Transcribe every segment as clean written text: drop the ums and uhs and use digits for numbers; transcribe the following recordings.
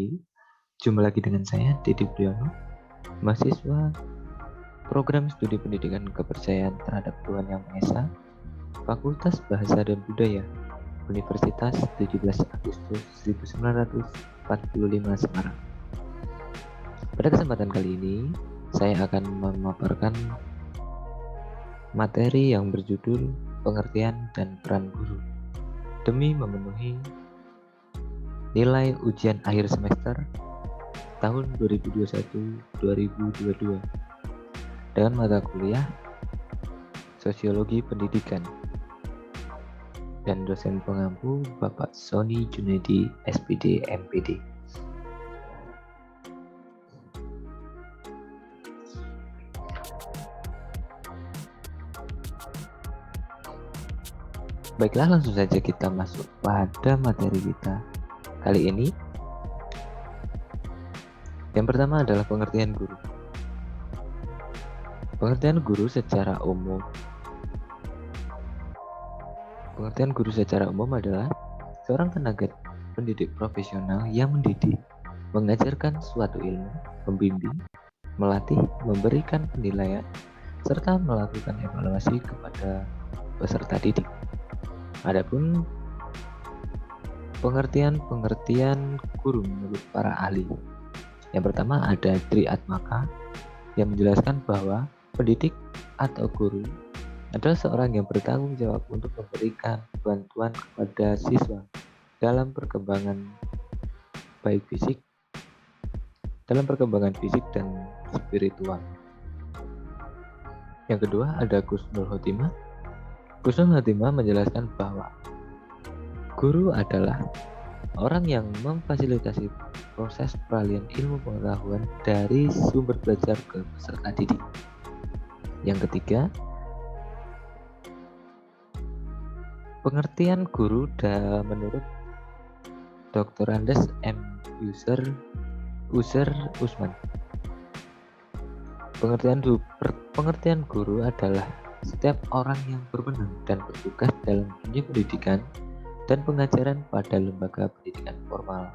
kembali. Jumpa lagi dengan saya, Didi Priyono, mahasiswa Program Studi Pendidikan Kepercayaan Terhadap Tuhan Yang Maha Esa, Fakultas Bahasa dan Budaya, Universitas 17 Agustus 1945 Semarang. Pada kesempatan kali ini, saya akan memaparkan materi yang berjudul Pengertian dan Peran Guru demi memenuhi nilai ujian akhir semester tahun 2021-2022 dengan mata kuliah Sosiologi Pendidikan dan dosen pengampu Bapak Sony Junaidi SPD MPD. Baiklah, langsung saja kita masuk pada materi kita kali ini. Yang pertama adalah pengertian guru. Pengertian guru secara umum adalah seorang tenaga pendidik profesional yang mendidik, mengajarkan suatu ilmu, membimbing, melatih, memberikan penilaian, serta melakukan evaluasi kepada peserta didik. Adapun pengertian guru menurut para ahli. Yang pertama ada Triatmaka yang menjelaskan bahwa pendidik atau guru adalah seorang yang bertanggung jawab untuk memberikan bantuan kepada siswa dalam perkembangan fisik dan spiritual. Yang kedua ada Kusnul Khotimah. Kusnul Khotimah menjelaskan bahwa guru adalah orang yang memfasilitasi proses peralihan ilmu pengetahuan dari sumber belajar ke peserta didik. Yang ketiga, pengertian guru menurut Dr. Andes M. User Usman. Pengertian guru adalah setiap orang yang berwenang dan bertugas dalam dunia pendidikan dan pengajaran pada lembaga pendidikan formal.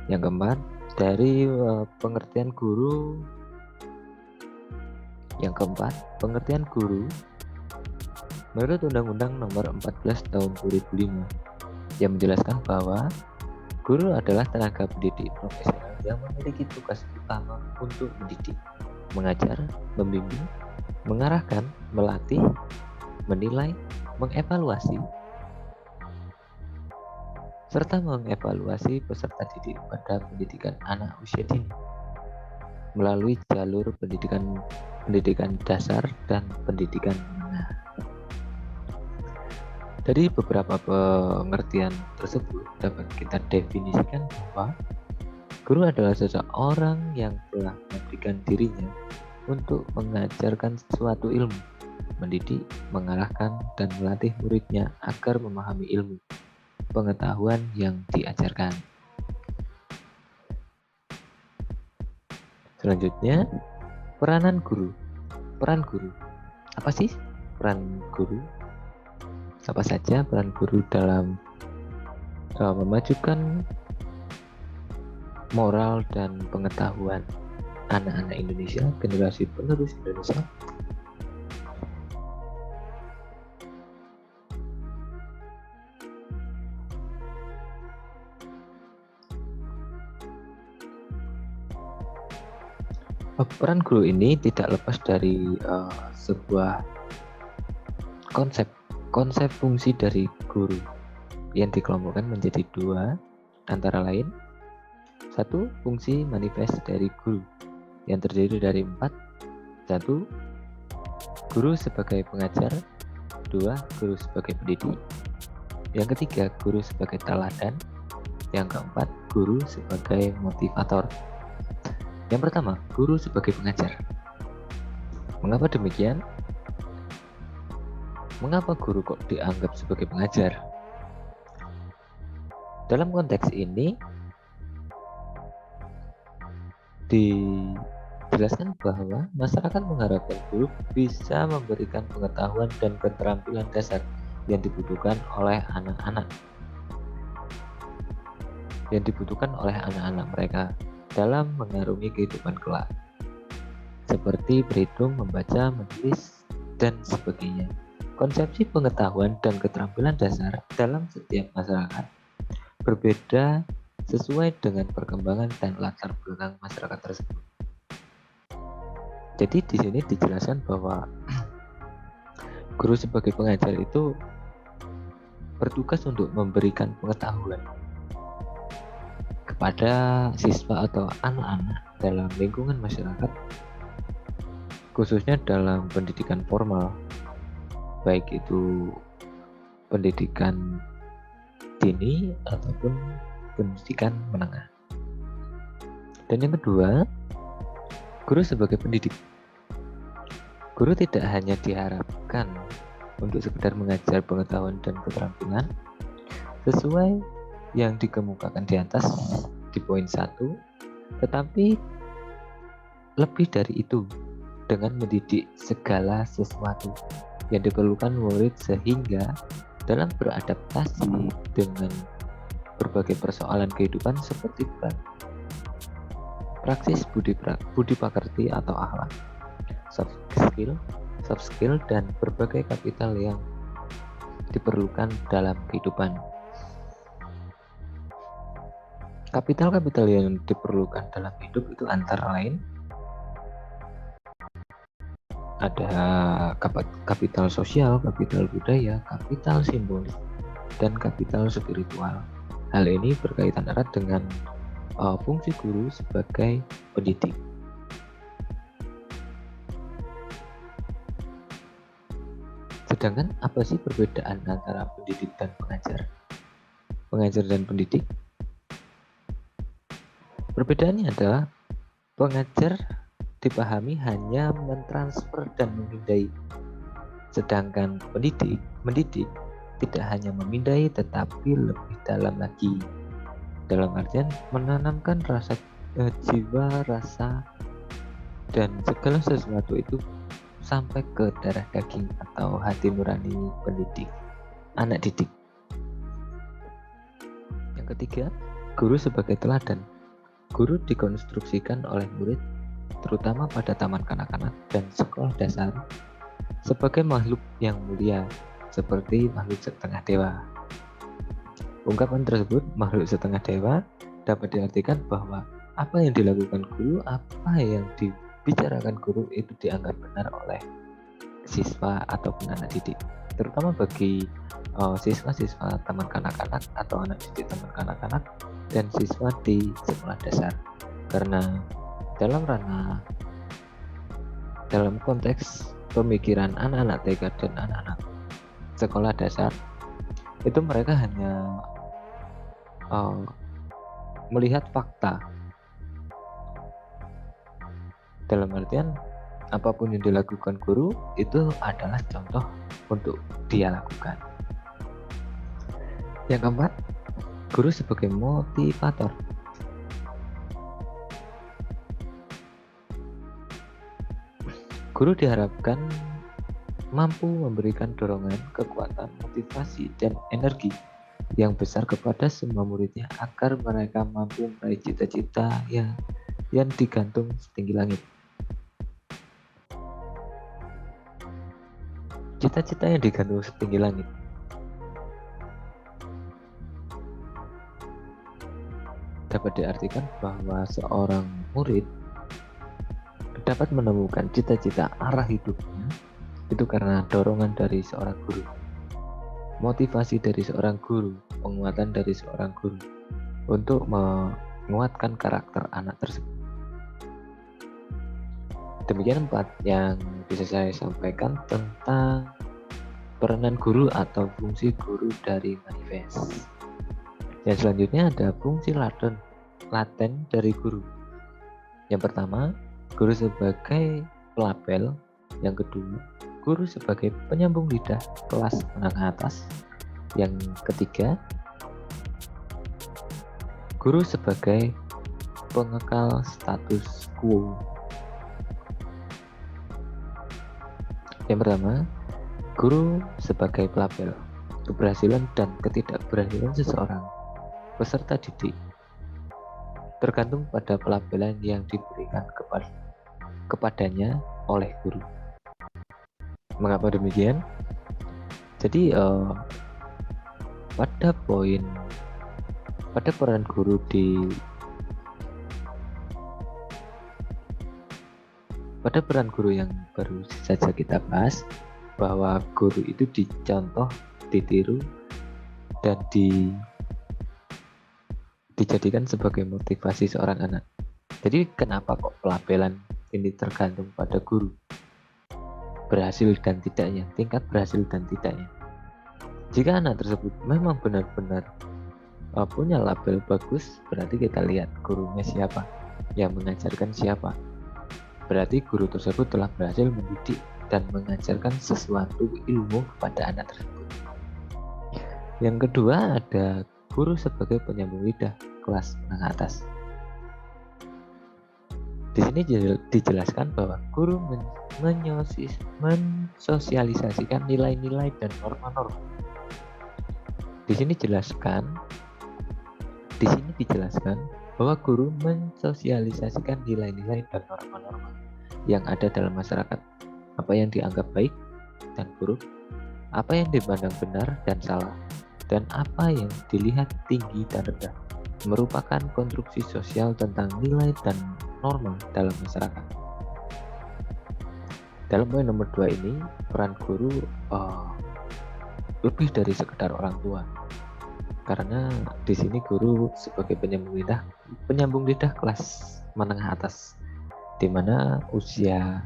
Yang keempat, dari pengertian guru menurut Undang-Undang Nomor 14 Tahun 2005 yang menjelaskan bahwa guru adalah tenaga pendidik profesional yang memiliki tugas utama untuk mendidik, mengajar, membimbing, mengarahkan, melatih, menilai, mengevaluasi, serta mengevaluasi peserta didik pada pendidikan anak usia dini melalui jalur pendidikan dasar dan pendidikan menengah. Dari beberapa pengertian tersebut dapat kita definisikan bahwa guru adalah seseorang yang telah memberikan dirinya untuk mengajarkan suatu ilmu, mendidik, mengarahkan, dan melatih muridnya agar memahami ilmu pengetahuan yang diajarkan. Selanjutnya, peran guru. Apa sih peran guru? Apa saja peran guru dalam memajukan moral dan pengetahuan anak-anak Indonesia, generasi penerus Indonesia? Peran guru ini tidak lepas dari sebuah konsep fungsi dari guru yang dikelompokkan menjadi dua, antara lain: satu, fungsi manifest dari guru yang terdiri dari 4. 1. Guru sebagai pengajar. 2. Guru sebagai pendidik. Yang ketiga, guru sebagai teladan. Yang keempat, guru sebagai motivator. Yang pertama, guru sebagai pengajar. Mengapa demikian? Mengapa guru kok dianggap sebagai pengajar? Dalam konteks ini dijelaskan bahwa masyarakat mengharapkan guru bisa memberikan pengetahuan dan keterampilan dasar yang dibutuhkan oleh anak-anak. yang dibutuhkan oleh anak-anak mereka dalam mengarungi kehidupan kelak, seperti berhitung, membaca, menulis, dan sebagainya. Konsepsi pengetahuan dan keterampilan dasar dalam setiap masyarakat berbeda sesuai dengan perkembangan dan latar belakang masyarakat tersebut. Jadi di sini dijelaskan bahwa guru sebagai pengajar itu bertugas untuk memberikan pengetahuan kepada siswa atau anak-anak dalam lingkungan masyarakat, khususnya dalam pendidikan formal, baik itu pendidikan dini ataupun pendidikan menengah. Dan yang kedua, guru sebagai pendidik. Guru tidak hanya diharapkan untuk sekedar mengajar pengetahuan dan keterampilan sesuai yang dikemukakan di atas di poin 1, tetapi lebih dari itu dengan mendidik segala sesuatu yang diperlukan murid sehingga dalam beradaptasi dengan berbagai persoalan kehidupan seperti praksis budi pekerti atau akhlak, soft skill dan berbagai kapital yang diperlukan dalam kehidupan. Kapital-kapital yang diperlukan dalam hidup itu antara lain ada kapital sosial, kapital budaya, kapital simbolis, dan kapital spiritual. Hal ini berkaitan erat dengan fungsi guru sebagai pendidik. Sedangkan apa sih perbedaan antara pendidik dan pengajar? Pengajar dan pendidik? Perbedaannya adalah pengajar dipahami hanya mentransfer dan memindai, sedangkan mendidik tidak hanya memindai tetapi lebih dalam lagi, dalam artian menanamkan rasa jiwa, rasa, dan segala sesuatu itu sampai ke darah daging atau hati nurani pendidik, anak didik. Yang ketiga, guru sebagai teladan. Guru dikonstruksikan oleh murid, terutama pada taman kanak-kanak dan sekolah dasar, sebagai makhluk yang mulia, seperti makhluk setengah dewa. Ungkapan tersebut, makhluk setengah dewa, dapat diartikan bahwa apa yang dilakukan guru, apa yang dibicarakan guru itu dianggap benar oleh siswa ataupun anak didik, terutama bagi siswa-siswa taman kanak-kanak atau anak didik taman kanak-kanak dan siswa di sekolah dasar, karena dalam konteks pemikiran anak-anak TK dan anak-anak sekolah dasar itu mereka hanya melihat fakta, dalam artian apapun yang dilakukan guru itu adalah contoh untuk dia lakukan. Yang keempat, guru sebagai motivator. Guru diharapkan mampu memberikan dorongan, kekuatan, motivasi, dan energi yang besar kepada semua muridnya agar mereka mampu meraih cita-cita yang digantung setinggi langit. Cita-cita yang digantung setinggi langit. Dapat diartikan bahwa seorang murid dapat menemukan cita-cita arah hidupnya itu karena dorongan dari seorang guru, motivasi dari seorang guru, penguatan dari seorang guru untuk menguatkan karakter anak tersebut. Demikian 4 yang bisa saya sampaikan tentang peranan guru atau fungsi guru dari manifest. Yang selanjutnya ada fungsi laten dari guru. Yang pertama, guru sebagai pelabel. Yang kedua, guru sebagai penyambung lidah kelas menengah atas. Yang ketiga, guru sebagai pengekal status quo. Yang pertama, guru sebagai pelabel keberhasilan dan ketidakberhasilan seseorang peserta didik tergantung pada pelabelan yang diberikan kepadanya oleh guru. Mengapa demikian? Jadi pada peran guru yang baru saja kita bahas, bahwa guru itu dicontoh, ditiru, dan dijadikan sebagai motivasi seorang anak. Jadi kenapa kok pelabelan ini tergantung pada guru? Berhasil dan tidaknya, tingkat berhasil dan tidaknya. Jika anak tersebut memang benar-benar punya label bagus, berarti kita lihat gurunya siapa, yang mengajarkan siapa. Berarti guru tersebut telah berhasil mendidik dan mengajarkan sesuatu ilmu kepada anak tersebut. Yang kedua, ada guru sebagai penyambung lidah kelas menengah atas. Di sini dijelaskan bahwa guru mensosialisasikan nilai-nilai dan norma-norma. Di sini dijelaskan bahwa guru mensosialisasikan nilai-nilai dan norma-norma yang ada dalam masyarakat, apa yang dianggap baik dan buruk, apa yang dipandang benar dan salah, dan apa yang dilihat tinggi dan rendah, merupakan konstruksi sosial tentang nilai dan norma dalam masyarakat. Dalam poin nomor 2 ini, peran guru lebih dari sekedar orang tua, karena di sini guru sebagai penyambung lidah kelas menengah atas, di mana usia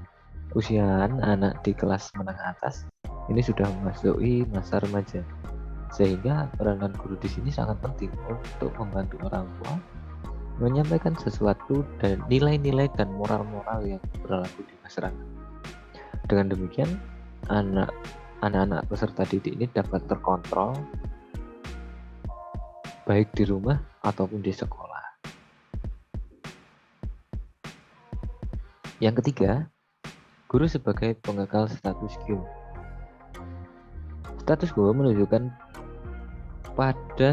anak di kelas menengah atas ini sudah memasuki masa remaja, sehingga peranan guru di sini sangat penting untuk membantu orang tua menyampaikan sesuatu dan nilai-nilai dan moral-moral yang berlaku di masyarakat. Dengan demikian, anak-anak peserta didik ini dapat terkontrol baik di rumah ataupun di sekolah. Yang ketiga, guru sebagai pengekal status quo. Status quo menunjukkan pada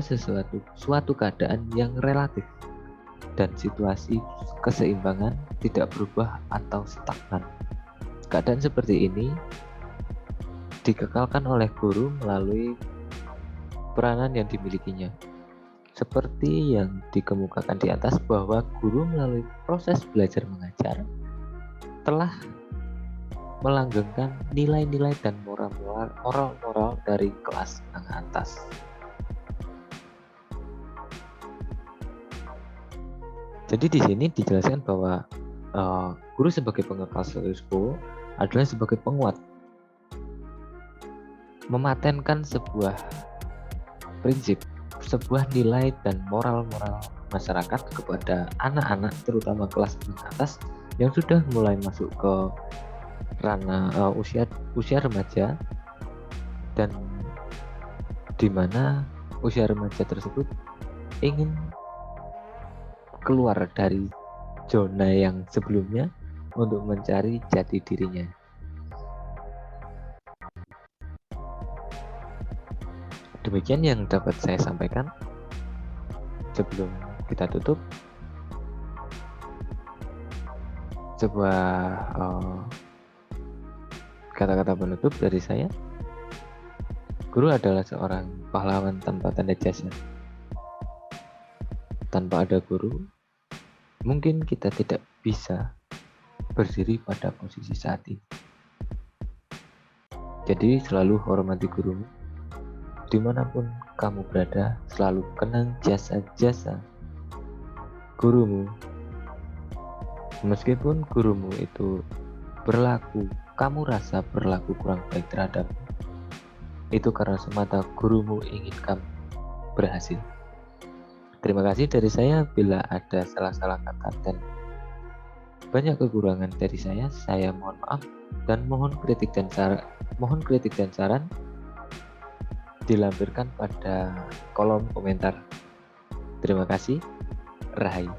suatu keadaan yang relatif dan situasi keseimbangan tidak berubah atau stagnan. Keadaan seperti ini dikekalkan oleh guru melalui peranan yang dimilikinya. Seperti yang dikemukakan di atas, bahwa guru melalui proses belajar mengajar telah melanggengkan nilai-nilai dan moral dari kelas menengah atas. Jadi di sini dijelaskan bahwa guru sebagai pengekal status quo adalah sebagai penguat, mematenkan sebuah prinsip, sebuah nilai dan moral-moral masyarakat kepada anak-anak, terutama kelas menengah atas yang sudah mulai masuk ke ranah usia remaja, dan di mana usia remaja tersebut ingin keluar dari zona yang sebelumnya untuk mencari jati dirinya. Demikian yang dapat saya sampaikan. Sebelum kita tutup, sebuah kata-kata penutup dari saya. Guru adalah seorang pahlawan tanpa tanda jasa. Tanpa ada guru, mungkin kita tidak bisa berdiri pada posisi saat ini. Jadi selalu hormati gurumu. Dimanapun kamu berada, selalu kenang jasa-jasa gurumu. Meskipun gurumu itu kamu rasa berlaku kurang baik terhadap, itu karena semata gurumu ingin kamu berhasil. Terima kasih dari saya. Bila ada salah-salah kata dan banyak kekurangan dari saya mohon maaf, dan mohon kritik dan saran dilampirkan pada kolom komentar. Terima kasih. Rahai.